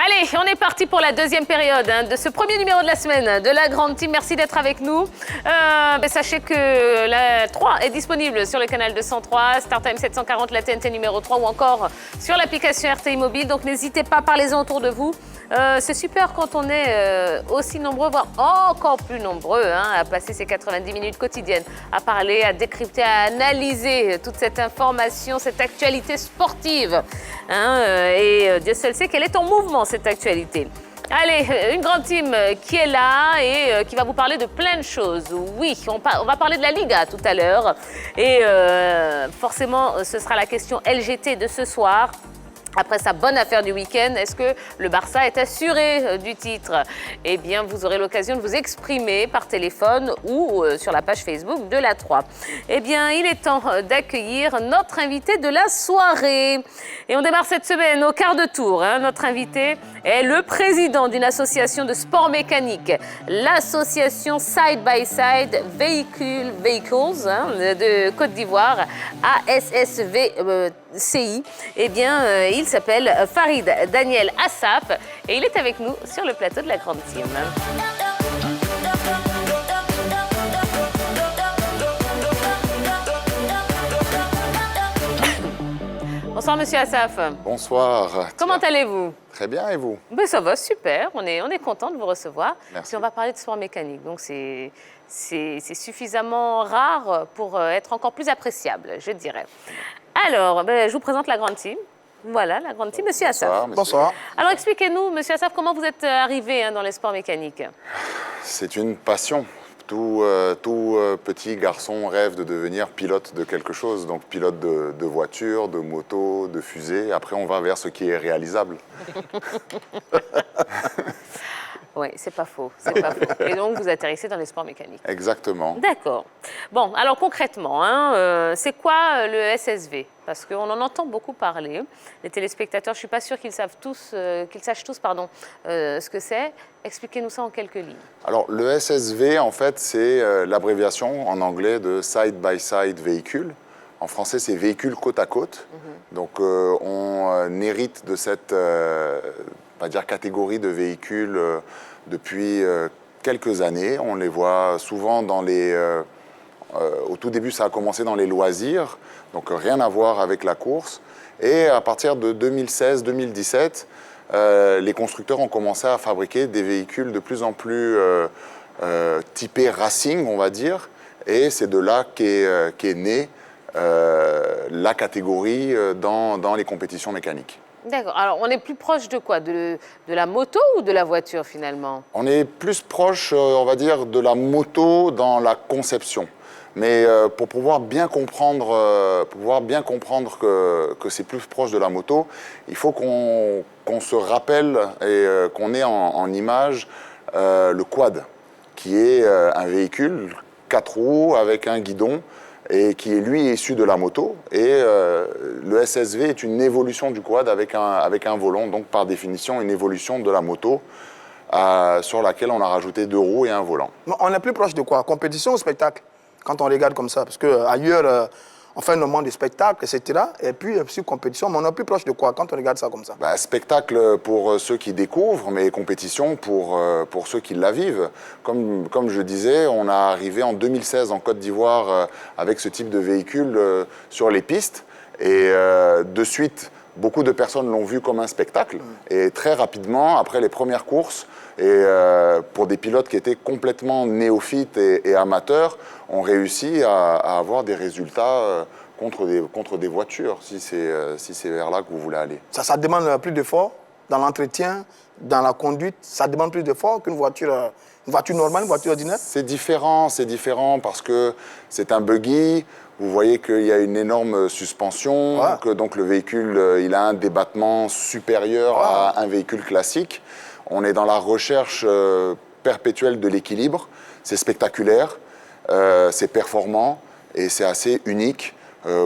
Allez, on est parti pour la deuxième période de ce premier numéro de la semaine de la Grande Team. Merci d'être avec nous. Sachez que la 3 est disponible sur le canal 203, StarTime 740, la TNT numéro 3 ou encore sur l'application RTI Mobile. Donc n'hésitez pas, parlez-en autour de vous. C'est super quand on est aussi nombreux, voire encore plus nombreux, à passer ces 90 minutes quotidiennes, à parler, à décrypter, à analyser toute cette information, cette actualité sportive. Et Dieu seul sait qu'elle est en mouvement, cette actualité. Allez, une grande team qui est là et qui va vous parler de plein de choses. Oui, on va parler de la Liga tout à l'heure. Et forcément, ce sera la question LGT de ce soir. Après sa bonne affaire du week-end, est-ce que le Barça est assuré du titre? Eh bien, vous aurez l'occasion de vous exprimer par téléphone ou sur la page Facebook de la 3. Eh bien, il est temps d'accueillir notre invité de la soirée. Et on démarre cette semaine au quart de tour. Notre invité est le président d'une association de sport mécanique, l'association Side by Side Vehicles de Côte d'Ivoire, ASSVCI. Eh bien, il s'appelle Farid Daniel Assaf et il est avec nous sur le plateau de la Grande Team. Bonsoir Monsieur Assaf. Bonsoir. Comment allez-vous? Très bien, et vous? Ben, ça va, super. On est content de vous recevoir. Merci. Puis on va parler de sport mécanique, donc c'est suffisamment rare pour être encore plus appréciable, je dirais. Alors, je vous présente la Grande Team. Voilà, la Grande Team. Monsieur Assaf. Bonsoir, monsieur. Bonsoir. Alors, expliquez-nous, Monsieur Assaf, comment vous êtes arrivé dans les sports mécaniques? C'est une passion. Tout petit garçon rêve de devenir pilote de quelque chose, donc pilote de voiture, de moto, de fusée. Après, on va vers ce qui est réalisable. Oui, c'est pas faux, c'est pas faux. Et donc, vous atterrissez dans les sports mécaniques. Exactement. D'accord. Bon, alors concrètement, c'est quoi le SSV? Parce qu'on en entend beaucoup parler. Les téléspectateurs, je ne suis pas sûre qu'ils sachent tous ce que c'est. Expliquez-nous ça en quelques lignes. Alors, le SSV, en fait, c'est l'abréviation en anglais de Side by Side Véhicule. En français, c'est véhicule côte à côte. Donc, on hérite de cette on va dire, catégorie de véhicules depuis quelques années. On les voit souvent dans les... au tout début, ça a commencé dans les loisirs, donc rien à voir avec la course. Et à partir de 2016-2017, les constructeurs ont commencé à fabriquer des véhicules de plus en plus typés racing, on va dire. Et c'est de là qu'est née la catégorie dans les compétitions mécaniques. D'accord. Alors, on est plus proche de quoi? De la moto ou de la voiture, finalement? On est plus proche, on va dire, de la moto dans la conception. Mais pour pouvoir bien comprendre que c'est plus proche de la moto, il faut qu'on se rappelle et qu'on ait en image le quad, qui est un véhicule 4 roues avec un guidon, et qui est lui issu de la moto. Et le SSV est une évolution du quad avec un volant, donc par définition une évolution de la moto sur laquelle on a rajouté 2 roues et un volant. On est plus proche de quoi? Compétition ou spectacle? Quand on regarde comme ça, parce qu'ailleurs, on fait normalement des spectacles, etc. Et puis, sur compétition, mais on est plus proche de quoi quand on regarde ça comme ça? Spectacle pour ceux qui découvrent, mais compétition pour ceux qui la vivent. Comme je disais, on est arrivé en 2016 en Côte d'Ivoire avec ce type de véhicule sur les pistes. Et de suite, beaucoup de personnes l'ont vu comme un spectacle. Et très rapidement, après les premières courses, et pour des pilotes qui étaient complètement néophytes et amateurs, ont réussi à avoir des résultats contre des voitures, si c'est vers là que vous voulez aller. Ça demande plus d'efforts dans l'entretien, dans la conduite. Ça demande plus d'efforts qu'une voiture normale, une voiture ordinaire? C'est différent parce que c'est un buggy. Vous voyez qu'il y a une énorme suspension, donc le véhicule il a un débattement supérieur à un véhicule classique. On est dans la recherche perpétuelle de l'équilibre. C'est spectaculaire, c'est performant et c'est assez unique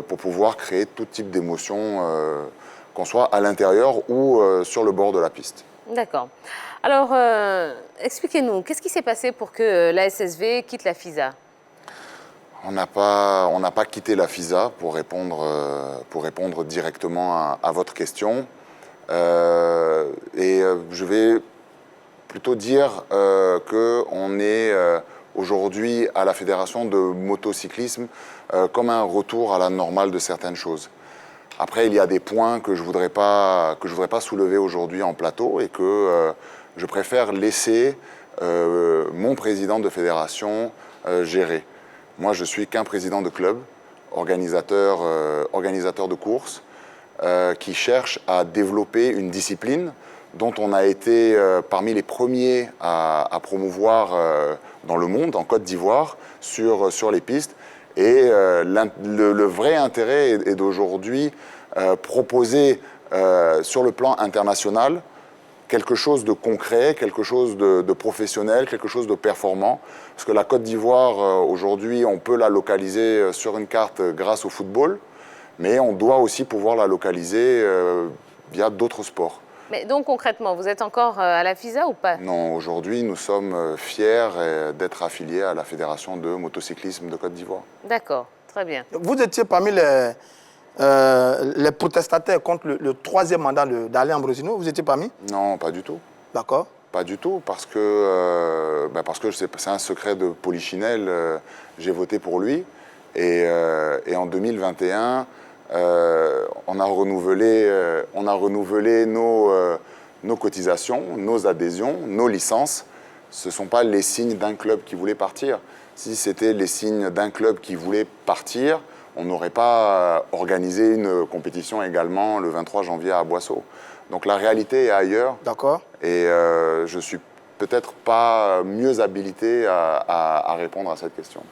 pour pouvoir créer tout type d'émotion, qu'on soit à l'intérieur ou sur le bord de la piste. D'accord. Alors, expliquez-nous, qu'est-ce qui s'est passé pour que la SSV quitte la FISA? On n'a pas quitté la FISA pour répondre directement à votre question. je vais plutôt dire qu'on est aujourd'hui à la Fédération de motocyclisme comme un retour à la normale de certaines choses. Après, il y a des points que je voudrais pas soulever aujourd'hui en plateau et que je préfère laisser mon président de fédération gérer. Moi, je suis qu'un président de club, organisateur de courses, qui cherche à développer une discipline dont on a été parmi les premiers à promouvoir dans le monde, en Côte d'Ivoire, sur les pistes. Et le vrai intérêt est d'aujourd'hui proposer sur le plan international quelque chose de concret, quelque chose de professionnel, quelque chose de performant. Parce que la Côte d'Ivoire, aujourd'hui, on peut la localiser sur une carte grâce au football, mais on doit aussi pouvoir la localiser via d'autres sports. Mais donc concrètement, vous êtes encore à la FISA ou pas? Non, aujourd'hui, nous sommes fiers d'être affiliés à la Fédération de motocyclisme de Côte d'Ivoire. D'accord, très bien. Vous étiez parmi les protestataires contre le troisième mandat d'Alain Ambrosino, vous étiez parmi? Non, pas du tout. D'accord. Pas du tout, parce que c'est un secret de polichinelle. J'ai voté pour lui. Et en 2021, on a renouvelé nos cotisations, nos adhésions, nos licences. Ce ne sont pas les signes d'un club qui voulait partir. Si c'était les signes d'un club qui voulait partir, on n'aurait pas organisé une compétition également le 23 janvier à Boisseau. Donc la réalité est ailleurs. D'accord. Et je ne suis peut-être pas mieux habilité à répondre à cette question.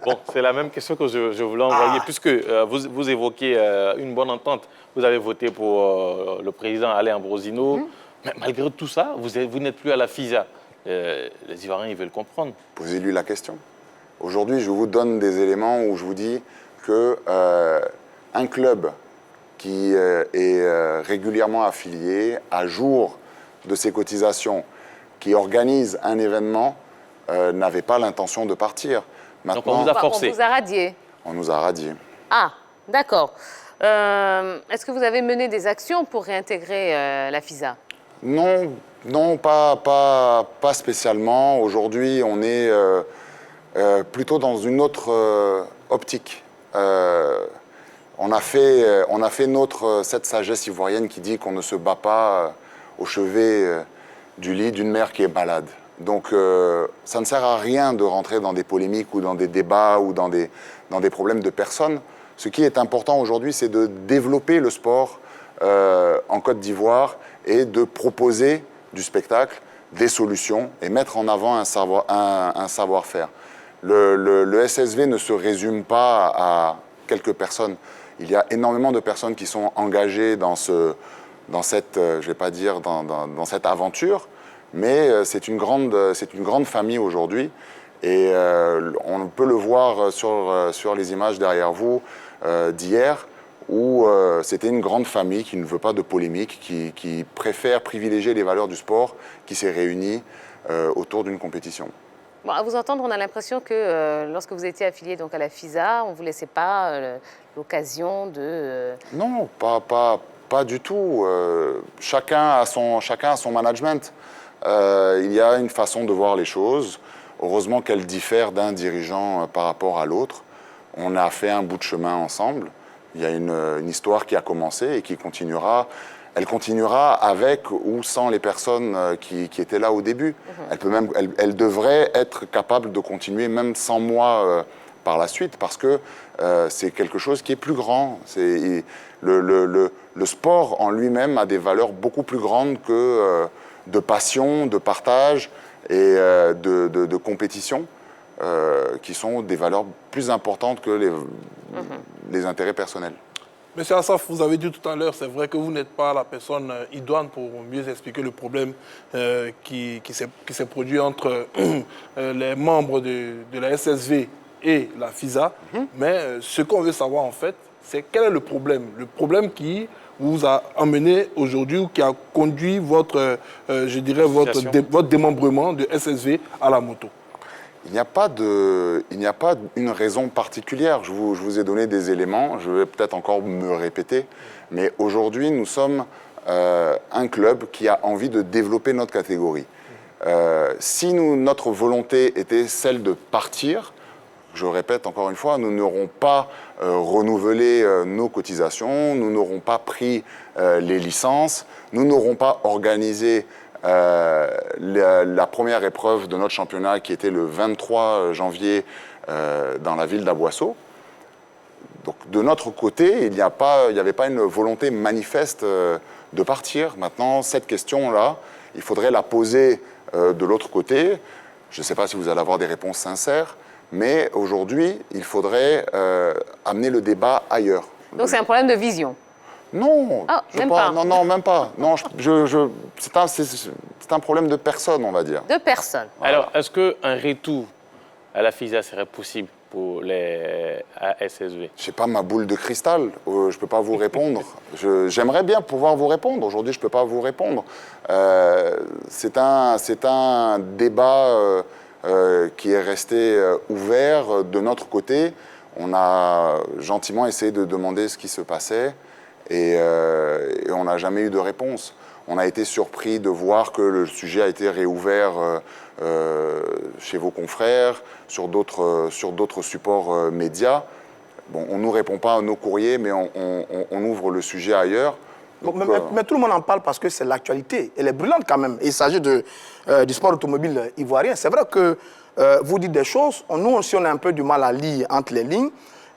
Bon, c'est la même question que je voulais envoyer, puisque vous évoquez une bonne entente. Vous avez voté pour le président Alain Ambrosino. Mais malgré tout ça, vous n'êtes plus à la FISA. Les Ivoiriens, ils veulent comprendre. Posez-lui la question. Aujourd'hui, je vous donne des éléments où je vous dis qu'un club qui est régulièrement affilié, à jour de ses cotisations, qui organise un événement, n'avait pas l'intention de partir. Maintenant, donc on vous a forcé. On vous a radié. On nous a radiés. Ah, d'accord. Est-ce que vous avez mené des actions pour réintégrer la FISA? Non, pas spécialement. Aujourd'hui, on est plutôt dans une autre optique. On a fait cette sagesse ivoirienne qui dit qu'on ne se bat pas au chevet du lit d'une mère qui est malade. Donc, ça ne sert à rien de rentrer dans des polémiques ou dans des débats ou dans des problèmes de personnes. Ce qui est important aujourd'hui, c'est de développer le sport en Côte d'Ivoire et de proposer du spectacle, des solutions et mettre en avant un savoir-faire. Le SSV ne se résume pas à quelques personnes. Il y a énormément de personnes qui sont engagées dans cette aventure, mais c'est une grande famille aujourd'hui. Et on peut le voir sur les images derrière vous d'hier, où c'était une grande famille qui ne veut pas de polémique, qui préfère privilégier les valeurs du sport, qui s'est réunie autour d'une compétition. Bon, à vous entendre, on a l'impression que lorsque vous étiez affilié donc, à la FISA, on ne vous laissait pas l'occasion de... Non, pas du tout. Chacun a son management. Il y a une façon de voir les choses. Heureusement qu'elle diffère d'un dirigeant par rapport à l'autre. On a fait un bout de chemin ensemble. Il y a une histoire qui a commencé et qui continuera. Elle continuera avec ou sans les personnes qui étaient là au début. Elle devrait être capable de continuer même sans moi par la suite, parce que c'est quelque chose qui est plus grand. Le sport en lui-même a des valeurs beaucoup plus grandes que de passion, de partage et de compétition, qui sont des valeurs plus importantes que les intérêts personnels. Monsieur Assaf, vous avez dit tout à l'heure, c'est vrai que vous n'êtes pas la personne idoine pour mieux expliquer le problème qui s'est produit entre les membres de la SSV et la FISA. Mais ce qu'on veut savoir en fait, c'est quel est le problème? Le problème qui vous a amené aujourd'hui ou qui a conduit votre démembrement de SSV à la moto? Il n'y a pas une raison particulière. Je vous ai donné des éléments, je vais peut-être encore me répéter, mais aujourd'hui, nous sommes un club qui a envie de développer notre catégorie. Si notre volonté était celle de partir, je répète encore une fois, nous n'aurons pas renouvelé nos cotisations, nous n'aurons pas pris les licences, nous n'aurons pas organisé la première épreuve de notre championnat qui était le 23 janvier dans la ville d'Aboisseau. Donc de notre côté, il n'y avait pas une volonté manifeste de partir. Maintenant, cette question-là, il faudrait la poser de l'autre côté. Je ne sais pas si vous allez avoir des réponses sincères, mais aujourd'hui, il faudrait amener le débat ailleurs. Donc c'est un problème de vision. Non, même pas. Non, même pas. Non, c'est un problème de personne, on va dire. De personne. Alors, est-ce qu'un retour à la FISA serait possible pour les ASSV? Je n'ai pas ma boule de cristal, je ne peux pas vous répondre. J'aimerais bien pouvoir vous répondre. Aujourd'hui, je ne peux pas vous répondre. C'est un débat qui est resté ouvert de notre côté. On a gentiment essayé de demander ce qui se passait et on n'a jamais eu de réponse. On a été surpris de voir que le sujet a été réouvert chez vos confrères, sur d'autres supports médias. Bon, on ne nous répond pas à nos courriers, mais on ouvre le sujet ailleurs. Donc, mais tout le monde en parle parce que c'est l'actualité. Elle est brûlante quand même. Il s'agit du sport automobile ivoirien. C'est vrai que vous dites des choses, nous aussi on a un peu du mal à lire entre les lignes.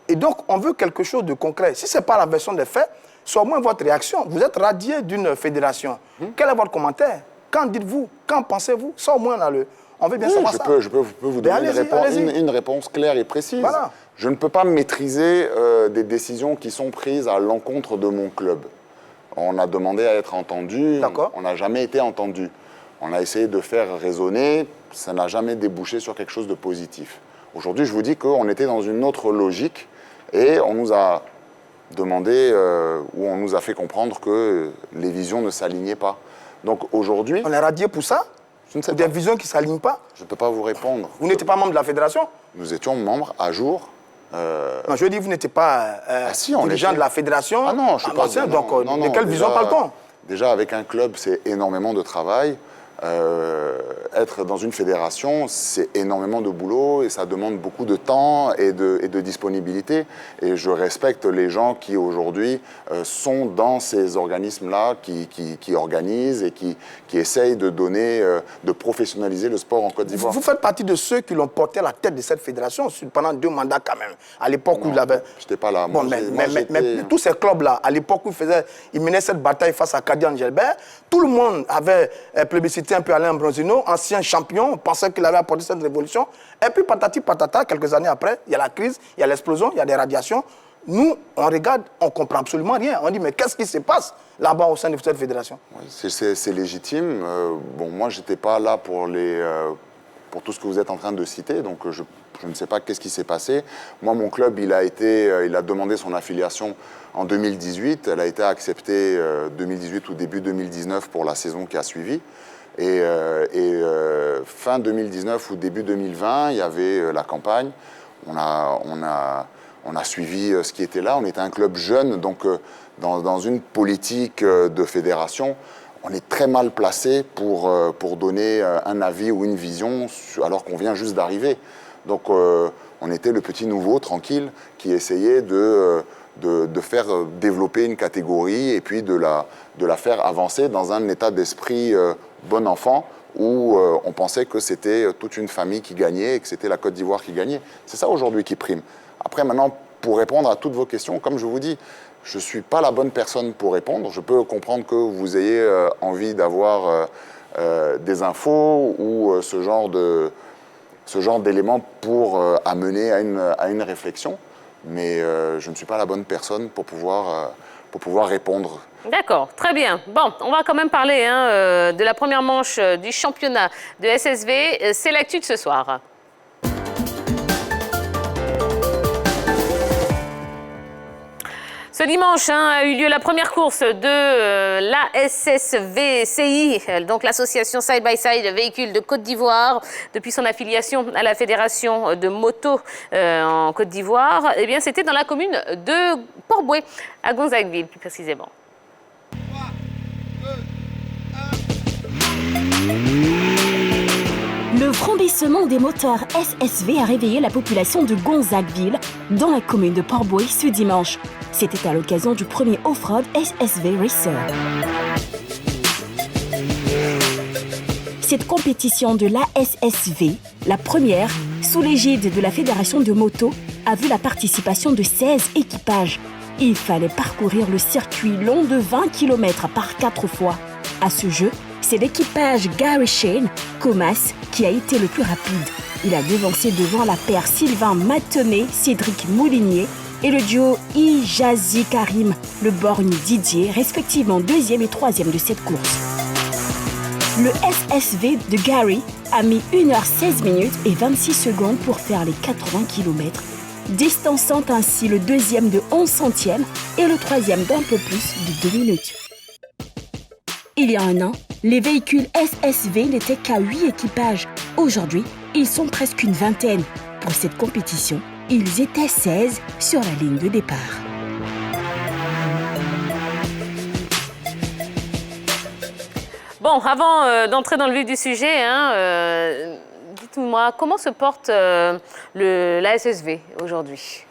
Et donc on veut quelque chose de concret. Si ce n'est pas la version des faits, soit au moins votre réaction. Vous êtes radié d'une fédération. Quel est votre commentaire? Qu'en dites-vous? Qu'en pensez-vous? Ça au moins on veut bien savoir ça. Je peux vous donner une réponse claire et précise. Voilà. Je ne peux pas maîtriser des décisions qui sont prises à l'encontre de mon club. On a demandé à être entendu, on n'a jamais été entendu. On a essayé de faire raisonner, ça n'a jamais débouché sur quelque chose de positif. Aujourd'hui, je vous dis qu'on était dans une autre logique et on nous a demandé, ou on nous a fait comprendre que les visions ne s'alignaient pas. Donc aujourd'hui... On est radié pour ça? Je ne sais pas. Des visions qui ne s'alignent pas? Je ne peux pas vous répondre. Vous n'étiez pas membre de la fédération? Nous étions membres à jour. Non, je veux dire, vous n'étiez pas dirigeant de la fédération. Ah non, je ne suis pas... Donc, de quelle vision parle-t-on? Déjà, avec un club, c'est énormément de travail. Être dans une fédération, c'est énormément de boulot et ça demande beaucoup de temps et de disponibilité. Et je respecte les gens qui, aujourd'hui, sont dans ces organismes-là, qui organisent et qui essayent de donner, de professionnaliser le sport en Côte d'Ivoire. Vous faites partie de ceux qui l'ont porté à la tête de cette fédération pendant 2 mandats quand même. À l'époque où il avait... Je n'étais pas là. Bon, mais tous ces clubs-là, à l'époque où ils menaient cette bataille face à Kadi Angelbert, tout le monde avait plébiscité un peu Alain Bronzino, ancien champion, pensait qu'il avait apporté cette révolution. Et puis patati patata, quelques années après, il y a la crise, il y a l'explosion, il y a des radiations. Nous, on regarde, on ne comprend absolument rien. On dit, mais qu'est-ce qui se passe là-bas au sein de cette fédération? C'est légitime. Bon, moi, je n'étais pas là pour tout ce que vous êtes en train de citer, donc je ne sais pas qu'est-ce qui s'est passé. Moi, mon club, il a demandé son affiliation en 2018. Elle a été acceptée 2018 ou début 2019 pour la saison qui a suivi. Et fin 2019 ou début 2020, il y avait la campagne. On a suivi ce qui était là. On était un club jeune, donc dans une politique de fédération, on est très mal placé pour donner un avis ou une vision alors qu'on vient juste d'arriver. Donc on était le petit nouveau, tranquille, qui essayait de faire développer une catégorie et puis de la faire avancer dans un état d'esprit bon enfant où on pensait que c'était toute une famille qui gagnait et que c'était la Côte d'Ivoire qui gagnait. C'est ça aujourd'hui qui prime. Après, maintenant, pour répondre à toutes vos questions, comme je vous dis, je ne suis pas la bonne personne pour répondre. Je peux comprendre que vous ayez envie d'avoir des infos ou ce genre d'éléments pour amener à une réflexion. Mais je ne suis pas la bonne personne pour pouvoir répondre. D'accord, très bien. Bon, on va quand même parler de la première manche du championnat de SSV. C'est l'actu de ce soir. Ce dimanche a eu lieu la première course de la SSVCI, donc l'association Side by Side Véhicules de Côte d'Ivoire. Depuis son affiliation à la fédération de moto en Côte d'Ivoire, eh bien c'était dans la commune de Port-Bouët, à Gonzagueville plus précisément. Le vrombissement des moteurs SSV a réveillé la population de Gonzagueville, dans la commune de Port-Bouilly, ce dimanche. C'était à l'occasion du premier off-road SSV Racer. Cette compétition de l'ASSV, la première, sous l'égide de la Fédération de moto, a vu la participation de 16 équipages. Il fallait parcourir le circuit long de 20 km par 4 fois. À ce jeu, c'est l'équipage Gary Shane, Comas, qui a été le plus rapide. Il a devancé devant la paire Sylvain Matenet-Cédric Moulinier et le duo Ijazi Karim, le borgne Didier, respectivement 2e et 3e de cette course. Le SSV de Gary a mis 1h16 minutes et 26 secondes pour faire les 80 km, distançant ainsi le 2e de 11 centièmes et le 3e d'un peu plus de 2 minutes. Il y a un an, les véhicules SSV n'étaient qu'à 8 équipages. Aujourd'hui, ils sont presque une vingtaine. Pour cette compétition, ils étaient 16 sur la ligne de départ. Bon, avant d'entrer dans le vif du sujet, dites-moi, comment se porte la SSV aujourd'hui?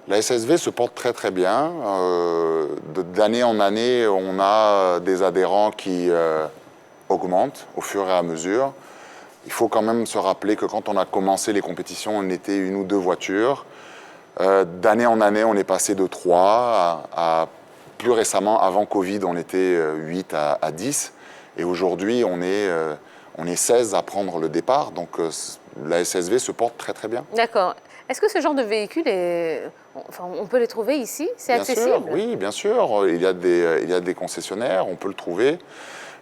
La SSV se porte très très bien. D'année en année, on a des adhérents qui augmentent au fur et à mesure. Il faut quand même se rappeler que quand on a commencé les compétitions, on était 1 ou 2 voitures. D'année en année, on est passé de 3 à plus récemment, avant Covid, on était 8 à 10. Et aujourd'hui, on est 16 à prendre le départ. Donc la SSV se porte très très bien. D'accord. Est-ce que ce genre de véhicule, on peut les trouver ici? C'est accessible? Sûr, oui, bien sûr. Il y a des concessionnaires, on peut le trouver.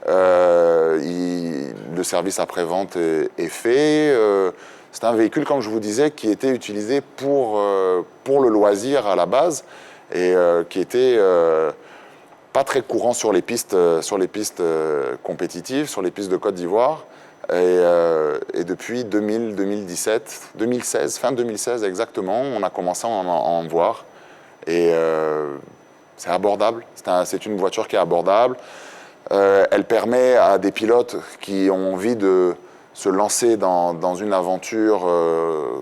Le service après-vente est fait. C'est un véhicule, comme je vous disais, qui était utilisé pour le loisir à la base et qui était pas très courant sur les pistes compétitives, sur les pistes de Côte d'Ivoire. Et depuis 2016, fin 2016 exactement, on a commencé à en voir. Et c'est abordable, c'est une voiture qui est abordable. Elle permet à des pilotes qui ont envie de se lancer dans une aventure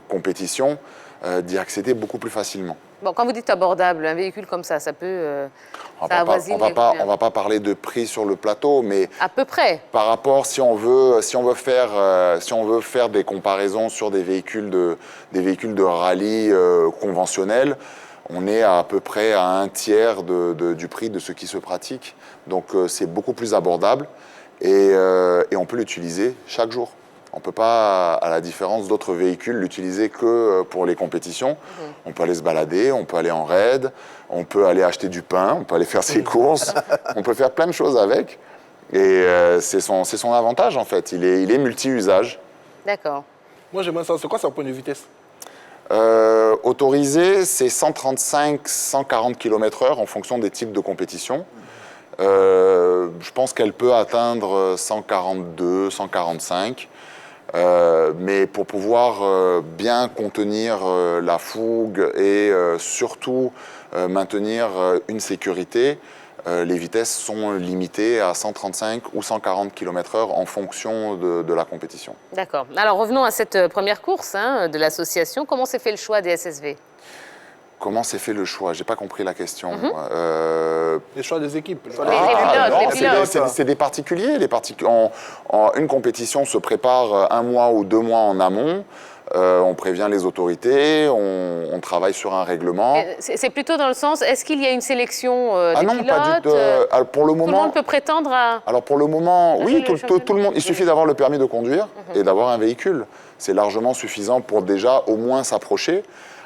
compétition d'y accéder beaucoup plus facilement. Bon, quand vous dites abordable, un véhicule comme ça peut... On ne va pas parler de prix sur le plateau, mais... À peu près. Par rapport, si on veut faire des comparaisons sur des véhicules de rallye conventionnels, on est à peu près à 1/3 du prix de ce qui se pratique. Donc c'est beaucoup plus abordable et on peut l'utiliser chaque jour. On ne peut pas, à la différence d'autres véhicules, l'utiliser que pour les compétitions. On peut aller se balader, on peut aller en raid, on peut aller acheter du pain, on peut aller faire ses courses, on peut faire plein de choses avec. Et c'est son avantage, en fait. Il est multi-usage. D'accord. Moi, j'aimerais savoir, c'est quoi sa pointe de vitesse? Autorisé, c'est 135-140 km/h en fonction des types de compétition. Je pense qu'elle peut atteindre 142, 145. Mais pour pouvoir bien contenir la fougue et surtout maintenir une sécurité, les vitesses sont limitées à 135 ou 140 km/h en fonction de la compétition. D'accord. Alors revenons à cette première course de l'association. Comment s'est fait le choix des SSV? Comment s'est fait le choix? J'ai pas compris la question. Les choix des équipes. Les pilotes. C'est des particuliers. Une compétition se prépare 1 mois ou 2 mois en amont. On prévient les autorités, on travaille sur un règlement. C'est plutôt dans le sens, est-ce qu'il y a une sélection des non, pilotes? Pas du tout. Pour le moment, tout le monde peut prétendre à... Alors pour le moment, oui, tout le monde. Il suffit d'avoir le permis de conduire et d'avoir un véhicule. C'est largement suffisant pour déjà au moins s'approcher.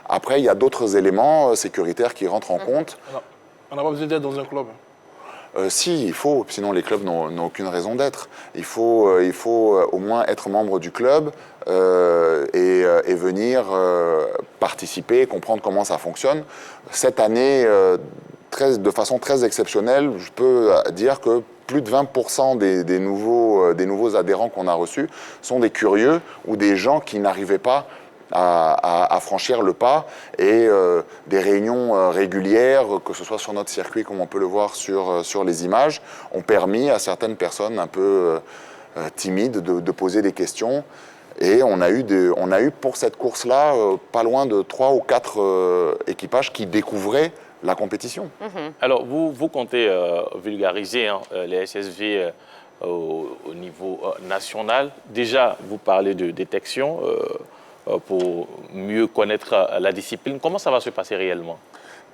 Après, il y a d'autres éléments sécuritaires qui rentrent en compte. On n'a pas besoin d'être dans un club. Si, il faut, sinon les clubs n'ont aucune raison d'être. Il faut au moins être membre du club et venir participer, comprendre comment ça fonctionne. Cette année, de façon très exceptionnelle, je peux dire que plus de 20% des nouveaux adhérents qu'on a reçus sont des curieux ou des gens qui n'arrivaient pas à franchir le pas et des réunions régulières, que ce soit sur notre circuit, comme on peut le voir sur les images, ont permis à certaines personnes un peu timides de poser des questions. Et on a eu pour cette course-là pas loin de 3 ou 4 équipages qui découvraient la compétition. Alors, vous comptez vulgariser les SSV au niveau national. Déjà, vous parlez de détection pour mieux connaître la discipline. Comment ça va se passer réellement?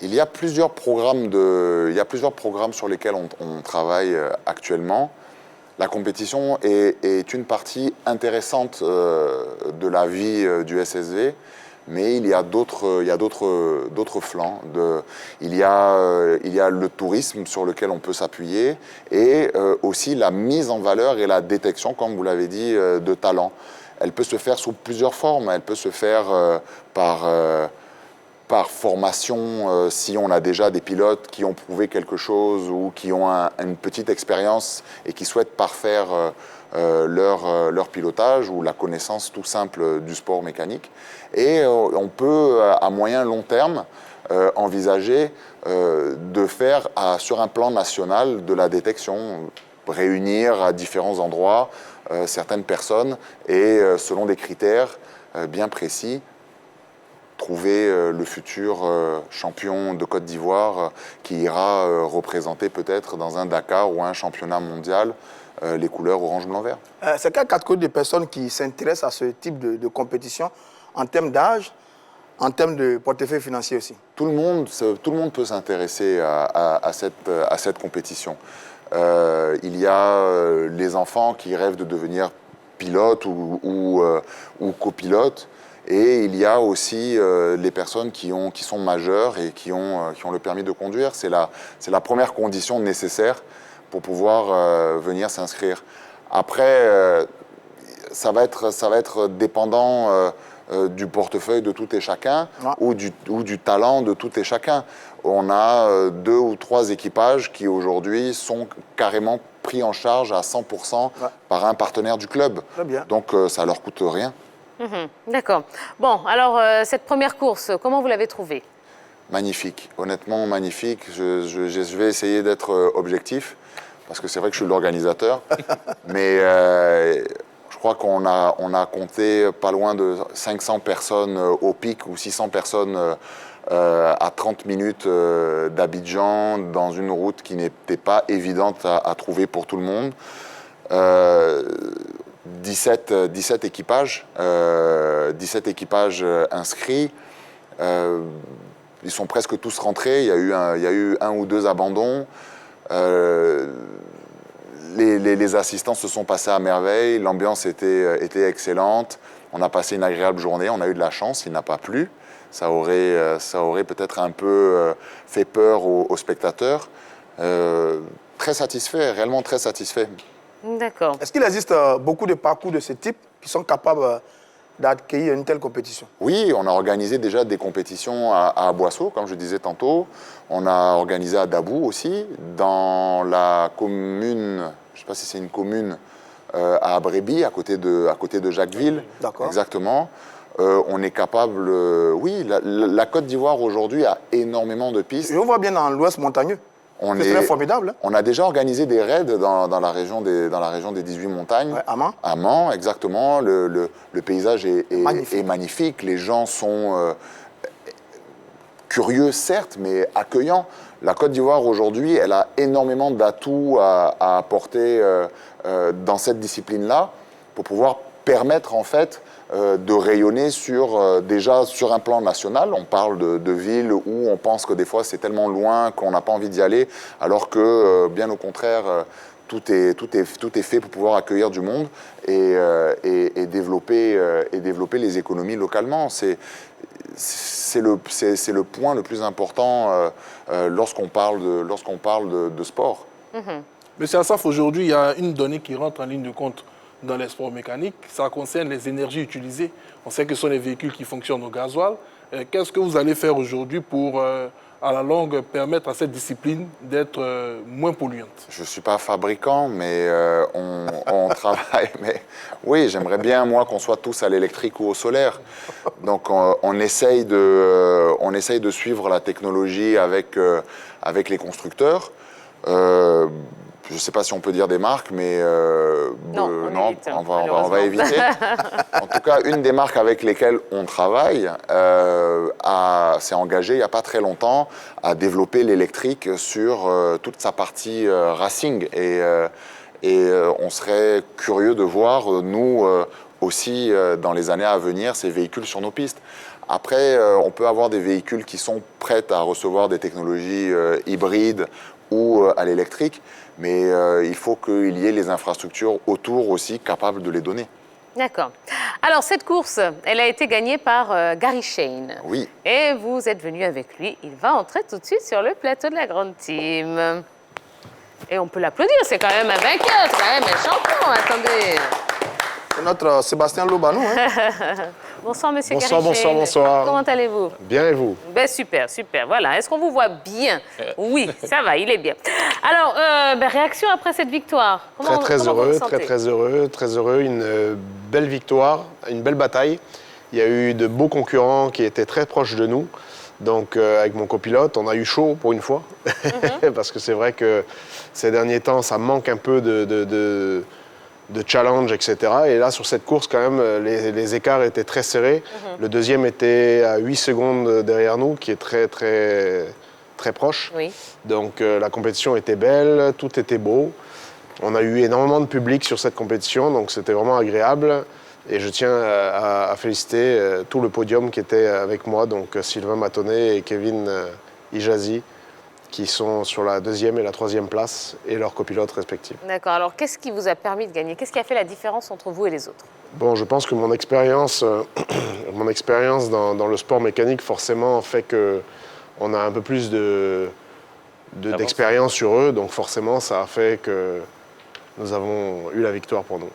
Il y a plusieurs programmes sur lesquels on travaille actuellement. La compétition est une partie intéressante de la vie du SSV, mais il y a d'autres flancs. Il y a le tourisme sur lequel on peut s'appuyer et aussi la mise en valeur et la détection, comme vous l'avez dit, de talents. Elle peut se faire sous plusieurs formes. Elle peut se faire par formation, si on a déjà des pilotes qui ont prouvé quelque chose ou qui ont une petite expérience et qui souhaitent parfaire leur pilotage ou la connaissance tout simple du sport mécanique. Et on peut, à moyen long terme, envisager de faire sur un plan national de la détection, réunir à différents endroits certaines personnes et selon des critères bien précis, trouver le futur champion de Côte d'Ivoire qui ira représenter peut-être dans un Dakar ou un championnat mondial les couleurs orange, blanc, vert. C'est quelle catégorie de personnes qui s'intéressent à ce type de compétition en termes d'âge, en termes de portefeuille financier aussi? Tout le monde peut s'intéresser à cette compétition. Il y a les enfants qui rêvent de devenir pilote ou copilote. Et il y a aussi les personnes qui sont majeures et qui ont le permis de conduire. C'est la première condition nécessaire pour pouvoir venir s'inscrire. Après, ça va être dépendant du portefeuille de tout et chacun ou du talent de tout et chacun. On a 2 ou 3 équipages qui aujourd'hui sont carrément pris en charge à 100% par un partenaire du club. Très bien. Donc ça ne leur coûte rien. D'accord. Bon, alors cette première course, comment vous l'avez trouvée? Magnifique, honnêtement magnifique. Je vais essayer d'être objectif, parce que c'est vrai que je suis l'organisateur. Mais je crois qu'on a compté pas loin de 500 personnes au pic ou 600 personnes à 30 minutes d'Abidjan, dans une route qui n'était pas évidente à trouver pour tout le monde. 17 équipages inscrits. Ils sont presque tous rentrés. Il y a eu 1 ou 2 abandons. Les assistants se sont passés à merveille. L'ambiance était excellente. On a passé une agréable journée. On a eu de la chance. Il n'a pas plu. Ça aurait peut-être un peu fait peur aux spectateurs. Très satisfait, réellement très satisfait. D'accord. Est-ce qu'il existe beaucoup de parcours de ce type qui sont capables d'accueillir une telle compétition? Oui, on a organisé déjà des compétitions à Boisseau, comme je disais tantôt. On a organisé à Dabou aussi, dans la commune, je ne sais pas si c'est une commune, à Abrébi, à côté de Jacquesville. D'accord. Exactement. On est capable, oui, la Côte d'Ivoire aujourd'hui a énormément de pistes. Je vois bien dans l'ouest montagneux. C'est très formidable. Hein? On a déjà organisé des raids dans la région des 18 montagnes. Ouais, à Mans. À Mans, exactement. Le paysage est magnifique. Les gens sont curieux, certes, mais accueillants. La Côte d'Ivoire, aujourd'hui, elle a énormément d'atouts à apporter dans cette discipline-là pour pouvoir permettre, en fait, de rayonner déjà sur un plan national. On parle de villes où on pense que des fois c'est tellement loin qu'on n'a pas envie d'y aller, alors que bien au contraire, tout est fait pour pouvoir accueillir du monde et développer les économies localement. C'est le point le plus important lorsqu'on parle de sport. Monsieur Assaf, aujourd'hui, il y a une donnée qui rentre en ligne de compte dans les sports mécaniques. Ça concerne les énergies utilisées. On sait que ce sont les véhicules qui fonctionnent au gasoil. Qu'est-ce que vous allez faire aujourd'hui pour, à la longue, permettre à cette discipline d'être moins polluante? Je ne suis pas fabricant, mais on travaille. Mais oui, j'aimerais bien, moi, qu'on soit tous à l'électrique ou au solaire. Donc, on essaye de suivre la technologie avec les constructeurs. je ne sais pas si on peut dire des marques, mais non, évite, on va éviter. En tout cas, une des marques avec lesquelles on travaille s'est engagée il n'y a pas très longtemps à développer l'électrique sur toute sa partie racing. Et on serait curieux de voir, nous aussi, dans les années à venir, ces véhicules sur nos pistes. Après, on peut avoir des véhicules qui sont prêts à recevoir des technologies hybrides ou à l'électrique, mais il faut qu'il y ait les infrastructures autour aussi capables de les donner. D'accord. Alors, cette course, elle a été gagnée par Gary Shane. Oui. Et vous êtes venu avec lui. Il va entrer tout de suite sur le plateau de la grande team. Et on peut l'applaudir, c'est quand même un vainqueur, c'est quand même un champion, attendez. C'est notre Sébastien Lobanou. Hein. Bonsoir, monsieur Bonsoir, Gary Shane. bonsoir. Comment allez-vous? Bien et vous? Ben, super, super. Voilà. Est-ce qu'on vous voit bien? Oui, ça va, il est bien. Alors, réaction après cette victoire? Très comment vous heureux, vous sentez? très heureux. Une belle victoire, une belle bataille. Il y a eu de beaux concurrents qui étaient très proches de nous. Donc, avec mon copilote, on a eu chaud pour une fois. Parce que c'est vrai que ces derniers temps, ça manque un peu de challenge, etc. Et là, sur cette course, quand même, les écarts étaient très serrés. Le deuxième était à 8 secondes derrière nous, qui est très, très, très proche. Oui. Donc, la compétition était belle, tout était beau. On a eu énormément de public sur cette compétition, donc c'était vraiment agréable. Et je tiens à féliciter tout le podium qui était avec moi, donc Sylvain Matonnet et Kevin Ijazi, qui sont sur la 2e et la 3e place, et leurs copilotes respectifs. D'accord. Alors, qu'est-ce qui vous a permis de gagner? Qu'est-ce qui a fait la différence entre vous et les autres? Bon, je pense que mon expérience dans le sport mécanique, forcément, fait qu'on a un peu plus d'expérience sur eux, donc forcément, ça a fait que nous avons eu la victoire pour nous.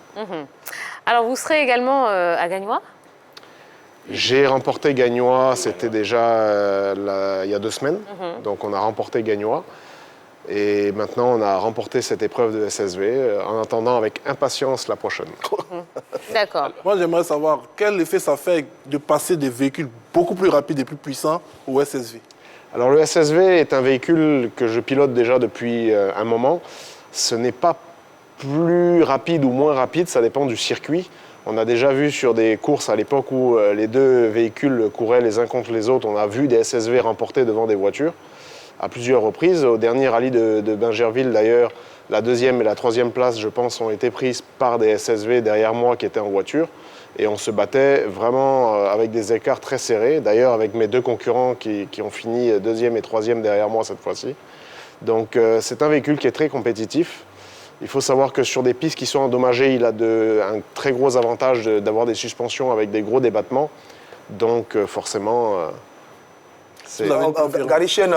Alors, vous serez également à Gagnois? J'ai remporté Gagnois, c'était déjà il y a 2 semaines. Donc on a remporté Gagnois. Et maintenant, on a remporté cette épreuve de SSV en attendant avec impatience la prochaine. D'accord. Moi, j'aimerais savoir quel effet ça fait de passer des véhicules beaucoup plus rapides et plus puissants au SSV. Alors le SSV est un véhicule que je pilote déjà depuis un moment. Ce n'est pas plus rapide ou moins rapide, ça dépend du circuit. On a déjà vu sur des courses à l'époque où les 2 véhicules couraient les uns contre les autres, on a vu des SSV remporter devant des voitures à plusieurs reprises. Au dernier rallye de Bingerville, d'ailleurs, la 2e et la 3e place, je pense, ont été prises par des SSV derrière moi qui étaient en voiture. Et on se battait vraiment avec des écarts très serrés. D'ailleurs, avec mes 2 concurrents qui ont fini 2e et 3e derrière moi cette fois-ci. Donc c'est un véhicule qui est très compétitif. Il faut savoir que sur des pistes qui sont endommagées, il a un très gros avantage d'avoir des suspensions avec des gros débattements. Donc forcément, c'est... Gary Shane,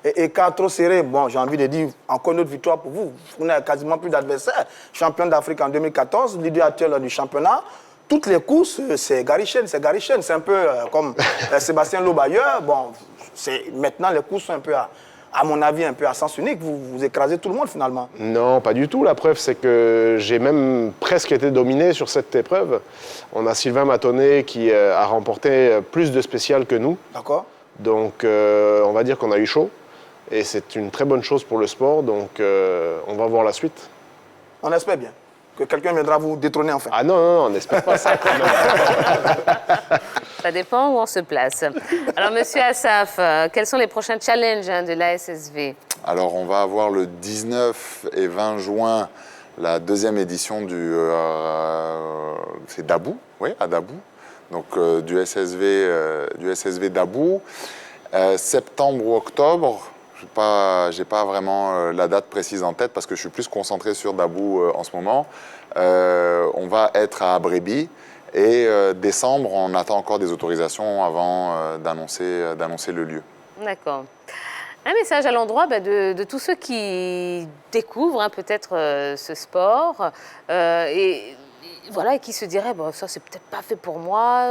écart trop serré. Bon, j'ai envie de dire, encore une autre victoire pour vous. Vous n'avez quasiment plus d'adversaires. Champion d'Afrique en 2014, leader actuel du championnat. Toutes les courses, c'est Gary Shane, c'est Gary Shane. C'est un peu comme Sébastien Loeb ailleurs. Bon, maintenant, les courses sont un peu à mon avis, un peu à sens unique. Vous écrasez tout le monde, finalement. Non, pas du tout. La preuve, c'est que j'ai même presque été dominé sur cette épreuve. On a Sylvain Matonnet qui a remporté plus de spécial que nous. D'accord. Donc, on va dire qu'on a eu chaud. Et c'est une très bonne chose pour le sport. Donc, on va voir la suite. On espère bien que quelqu'un viendra vous détrôner, enfin. Ah non, on n'espère pas ça quand même. Ça dépend où on se place. Alors, monsieur Assaf, quels sont les prochains challenges de la SSV? Alors, on va avoir le 19 et 20 juin la 2e édition c'est Dabou, oui, à Dabou. Donc, du SSV Dabou. Septembre ou octobre, j'ai pas vraiment la date précise en tête parce que je suis plus concentré sur Dabou en ce moment. On va être à Bréby. Et décembre, on attend encore des autorisations avant d'annoncer le lieu. D'accord. Un message à l'endroit de tous ceux qui découvrent peut-être ce sport et voilà, et qui se diraient bon, ça c'est peut-être pas fait pour moi,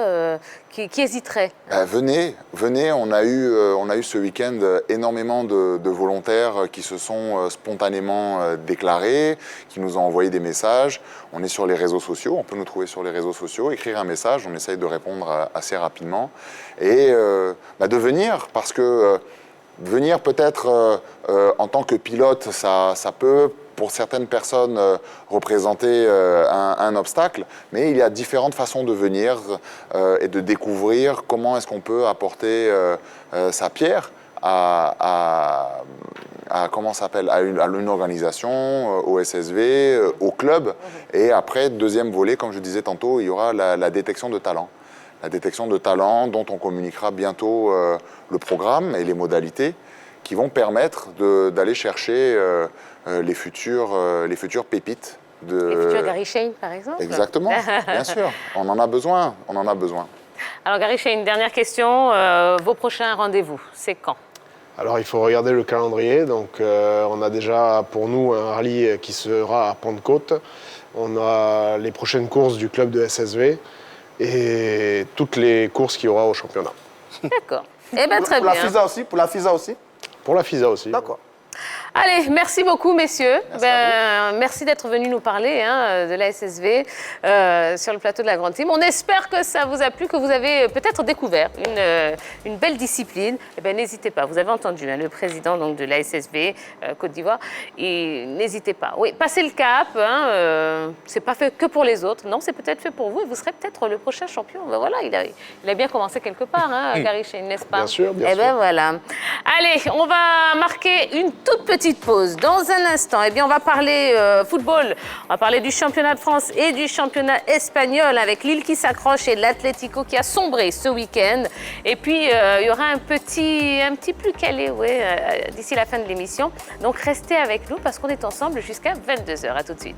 qui hésiteraient. Venez, on a eu ce week-end énormément de volontaires qui se sont spontanément déclarés, qui nous ont envoyé des messages. On est sur les réseaux sociaux, on peut nous trouver sur les réseaux sociaux, écrire un message, on essaye de répondre assez rapidement. Et de venir, parce que venir peut-être en tant que pilote, ça peut, pour certaines personnes, représenter un obstacle, mais il y a différentes façons de venir et de découvrir comment est-ce qu'on peut apporter sa pierre à une organisation, au SSV, au club. Et après, deuxième volet, comme je disais tantôt, il y aura la détection de talent. La détection de talent dont on communiquera bientôt le programme et les modalités qui vont permettre d'aller chercher les futures pépites. Les futurs Gary Shane, par exemple. Exactement, bien sûr. On en a besoin, Alors Gary Shane, dernière question. Vos prochains rendez-vous, c'est quand? Alors il faut regarder le calendrier. Donc on a déjà pour nous un rallye qui sera à Pentecôte. On a les prochaines courses du club de SSV et toutes les courses qu'il y aura au championnat. D'accord. Eh bien, très Pour bien. pour la FISA aussi. Pour la FISA aussi. D'accord. Allez, merci beaucoup, messieurs. Merci Merci d'être venus nous parler de la SSV sur le plateau de la Grande Team. On espère que ça vous a plu, que vous avez peut-être découvert une belle discipline. Eh bien, n'hésitez pas. Vous avez entendu le président donc, de la SSV Côte d'Ivoire. Et n'hésitez pas. Oui, passez le cap. C'est pas fait que pour les autres. Non, c'est peut-être fait pour vous et vous serez peut-être le prochain champion. Ben voilà, il a bien commencé quelque part, Gary Shane, n'est-ce pas? Bien sûr, bien sûr. sûr. Eh bien, voilà. Allez, on va marquer une toute petite pause. Dans un instant, eh bien, on va parler football. On va parler du championnat de France et du championnat espagnol avec Lille qui s'accroche et l'Atlético qui a sombré ce week-end. Et puis, il y aura un petit plus calé d'ici la fin de l'émission. Donc, restez avec nous parce qu'on est ensemble jusqu'à 22h. À tout de suite.